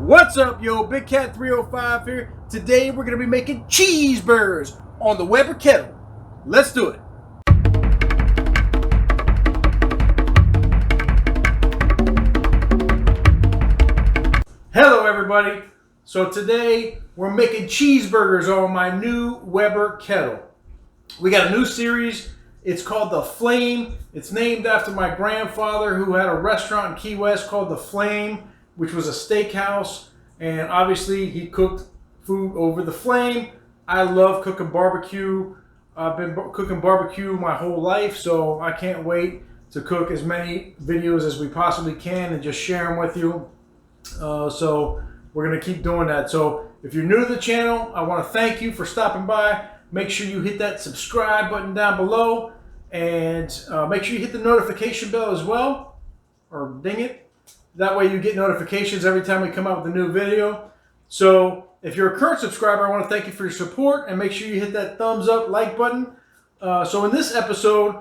What's up, yo? Big Cat 305 here. Today we're going to be making cheeseburgers on the Weber Kettle. Let's do it. Hello, everybody. So today we're making cheeseburgers on my new Weber Kettle. We got a new series. It's called The Flame. It's named after my grandfather who had a restaurant in Key West called The Flame, which was a steakhouse, and obviously he cooked food over the flame. I love cooking barbecue. I've been cooking barbecue my whole life, so I can't wait to cook as many videos as we possibly can and just share them with you. So we're going to keep doing that. So if you're new to the channel, I want to thank you for stopping by. Make sure you hit that subscribe button down below, and make sure you hit the notification bell as well, or ding it. That way you get notifications every time we come out with a new video. So if you're a current subscriber, I want to thank you for your support, and make sure you hit that thumbs up like button. So in this episode,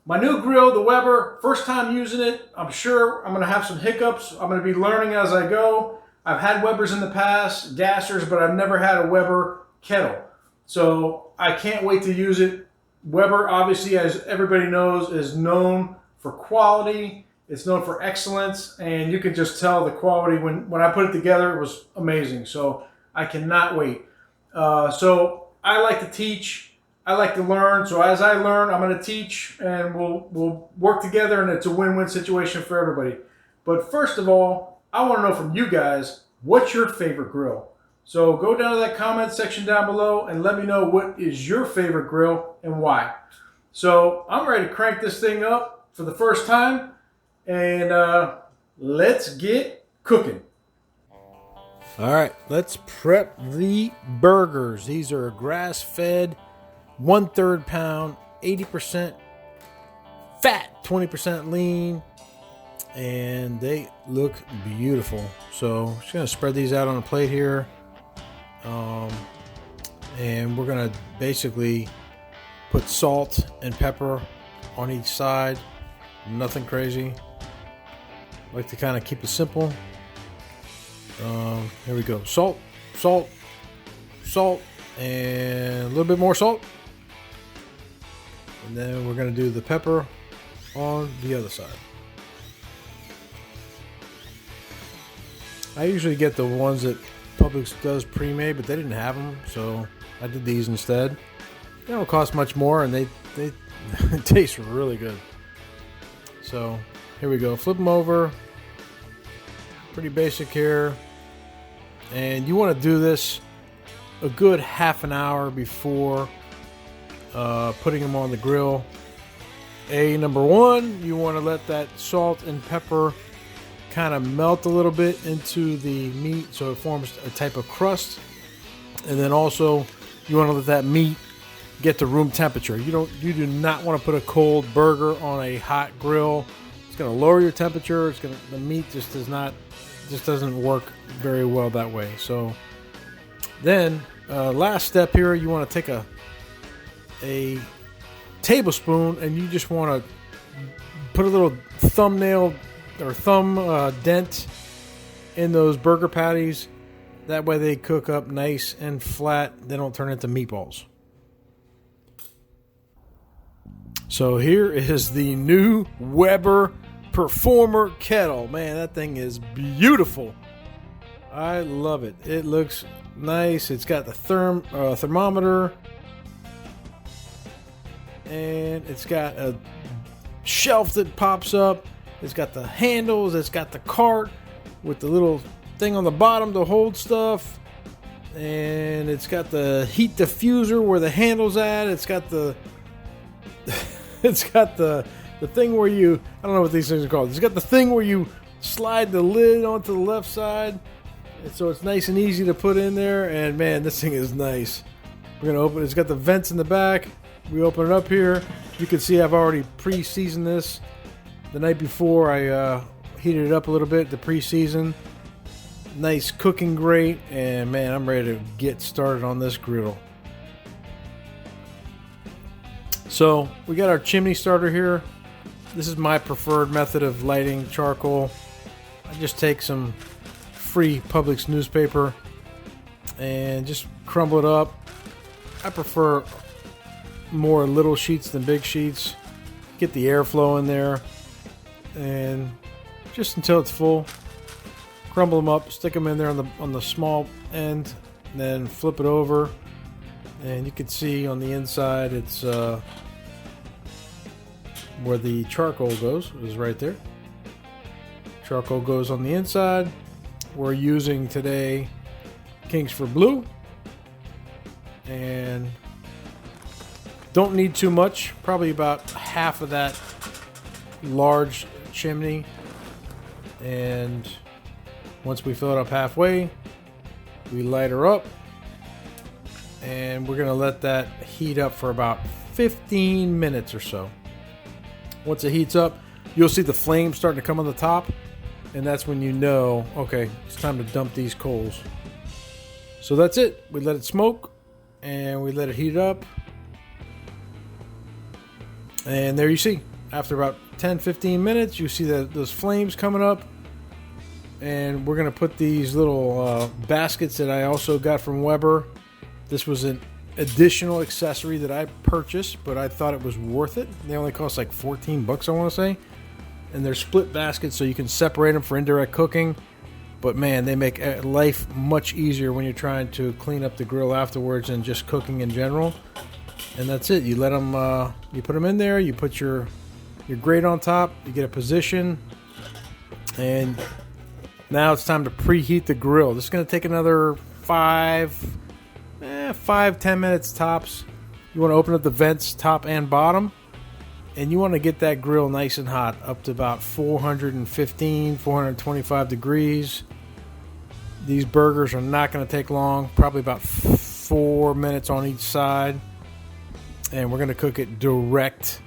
my new grill, the Weber, first time using it. I'm sure I'm going to have some hiccups. I'm going to be learning as I go. I've had Webers in the past, gassers, but I've never had a Weber Kettle. So I can't wait to use it. Weber, obviously, as everybody knows, is known for quality. It's known for excellence, and you can just tell the quality. When I put it together, it was amazing. So I cannot wait. So I like to teach. I like to learn. So as I learn, I'm going to teach, and we'll work together, and it's a win-win situation for everybody. But first of all, I want to know from you guys, what's your favorite grill? So go down to that comment section down below and let me know what is your favorite grill and why. So I'm ready to crank this thing up for the first time, and let's get cooking. All right, let's prep the burgers. These are grass-fed, 1/3 pound, 80% fat, 20% lean, and they look beautiful. So I'm just gonna spread these out on a plate here. And we're gonna basically put salt and pepper on each side. Nothing crazy. I like to kind of keep it simple. Here we go. Salt, salt, salt, and a little bit more salt. And then we're gonna do the pepper on the other side. I usually get the ones that Publix does pre-made, but they didn't have them, so I did these instead. They don't cost much more, and they taste really good. So here we go. Flip them over. Pretty basic here. And you want to do this a good half an hour before putting them on the grill. Number one, you want to let that salt and pepper kind of melt a little bit into the meat so it forms a type of crust. And then also you want to let that meat get to room temperature. You do not want to put a cold burger on a hot grill. It's going to lower your temperature. The meat just doesn't work very well that way. So then last step here, you want to take a tablespoon, and you just want to put a little thumbnail or thumb dent in those burger patties. That way they cook up nice and flat. They don't turn into meatballs. So here is the new Weber Performer Kettle. Man, that thing is beautiful. I love it. It looks nice. It's got the thermometer, and it's got a shelf that pops up. It's got the handles. It's got the cart with the little thing on the bottom to hold stuff. And it's got the heat diffuser where the handle's at. It's got the thing where you, I don't know what these things are called. It's got the thing where you slide the lid onto the left side. And so it's nice and easy to put in there. And man, this thing is nice. We're going to open it. It's got the vents in the back. We open it up here. You can see I've already pre-seasoned this. The night before, I heated it up a little bit to pre-season. Nice cooking grate, and man, I'm ready to get started on this griddle. So we got our chimney starter here. This is my preferred method of lighting charcoal. I just take some free Publix newspaper and just crumble it up. I prefer more little sheets than big sheets. Get the airflow in there, and just until it's full, crumble them up, stick them in there on the small end, and then flip it over. And you can see on the inside, it's where the charcoal goes, is right there. Charcoal goes on the inside. We're using today Kingsford Blue, and don't need too much, probably about half of that large chimney. And once we fill it up halfway, we light her up, and we're gonna let that heat up for about 15 minutes or so. Once it heats up, you'll see the flames starting to come on the top, and that's when you know, okay, it's time to dump these coals. So that's it. We let it smoke, and we let it heat up. And there you see, after about 10-15 minutes, you see that those flames coming up. And we're going to put these little baskets that I also got from Weber. This was an additional accessory that I purchased, but I thought it was worth it. They only cost like 14 bucks, I want to say. And they're split baskets, so you can separate them for indirect cooking. But man, they make life much easier when you're trying to clean up the grill afterwards and just cooking in general. And that's it. You let them, you put them in there. You put your grate on top. You get a position, and now it's time to preheat the grill. This is going to take another 5-10 minutes tops. You want to open up the vents, top and bottom, and you want to get that grill nice and hot, up to about 415, 425 degrees. These burgers are not going to take long, probably about 4 minutes on each side. And we're going to cook it direct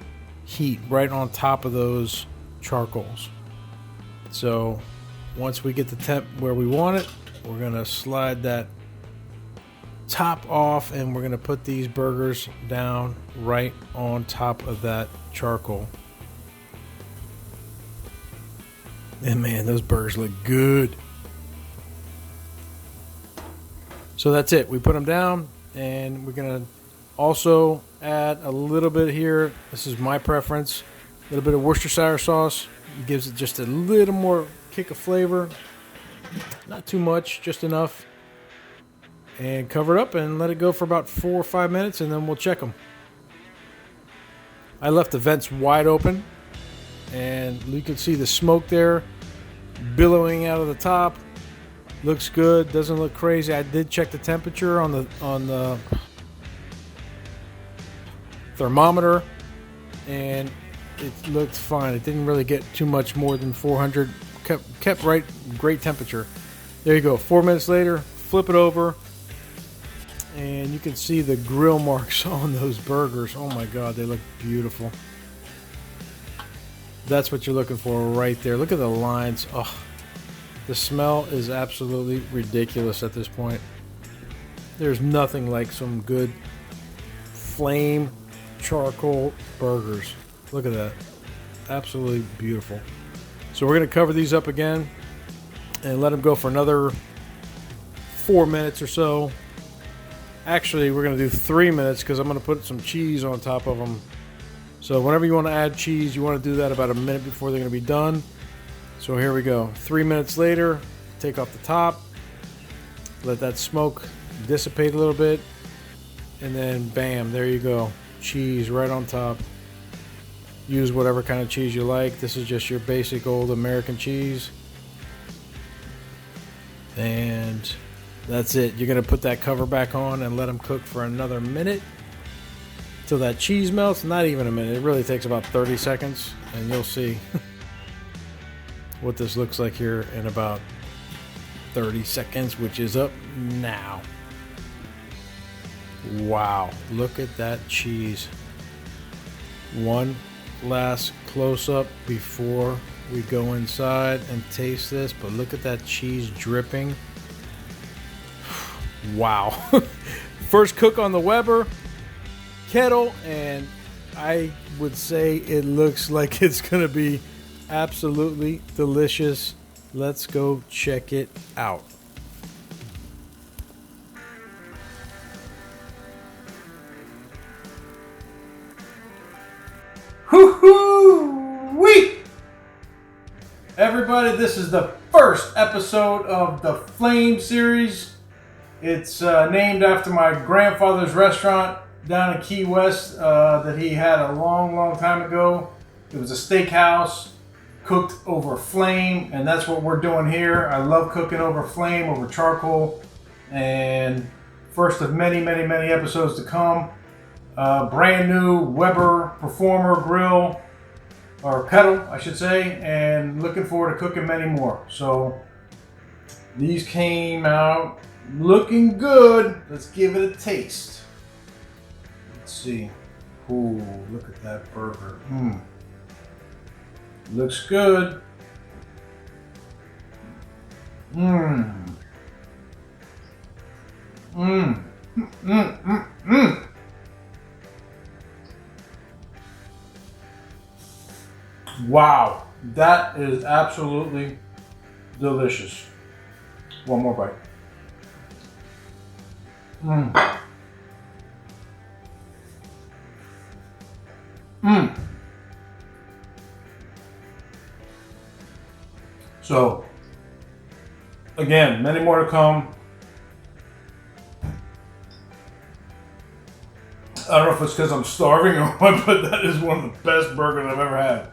heat right on top of those charcoals. So once we get the temp where we want it, we're going to slide that top off, and we're going to put these burgers down right on top of that charcoal. And man, those burgers look good. So that's it. We put them down, and we're going to also add a little bit here. This is my preference. A little bit of Worcestershire sauce. It gives it just a little more kick of flavor. Not too much, just enough. And cover it up and let it go for about 4 or 5 minutes, and then we'll check them. I left the vents wide open, and you can see the smoke there billowing out of the top. Looks good. Doesn't look crazy. I did check the temperature on the thermometer, and it looked fine. It didn't really get too much more than 400. Kept right, great temperature. There you go. 4 minutes later, flip it over, and you can see the grill marks on those burgers. Oh my God, they look beautiful. That's what you're looking for right there. Look at the lines. Oh, the smell is absolutely ridiculous at this point. There's nothing like some good flame charcoal burgers. Look at that. Absolutely beautiful. So we're going to cover these up again and let them go for another 4 minutes or so. Actually, we're going to do 3 minutes because I'm going to put some cheese on top of them. So whenever you want to add cheese, you want to do that about a minute before they're going to be done. So here we go. 3 minutes later, take off the top. Let that smoke dissipate a little bit. And then bam, there you go. Cheese right on top. Use whatever kind of cheese you like. This is just your basic old American cheese. And that's it. You're going to put that cover back on and let them cook for another minute till that cheese melts. Not even a minute. It really takes about 30 seconds, and you'll see what this looks like here in about 30 seconds, which is up now. Wow, look at that cheese. One last close-up before we go inside and taste this, but look at that cheese dripping. Wow. First cook on the Weber Kettle, and I would say it looks like it's going to be absolutely delicious. Let's go check it out. Hoo-hoo-wee! Everybody, this is the first episode of the Flame series. It's named after my grandfather's restaurant down in Key West that he had a long time ago. It was a steakhouse cooked over flame, and that's what we're doing here. I love cooking over flame, over charcoal, and first of many episodes to come. Brand new Weber Performer grill, or kettle, I should say, and looking forward to cooking many more. So these came out looking good. Let's give it a taste. Let's see. Ooh, look at that burger. Looks good. Wow, that is absolutely delicious. One more bite. So, again, many more to come. I don't know if it's because I'm starving or what, but that is one of the best burgers I've ever had.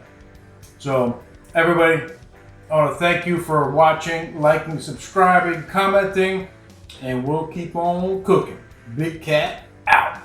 So, everybody, I want to thank you for watching, liking, subscribing, commenting, and we'll keep on cooking. Big Cat out.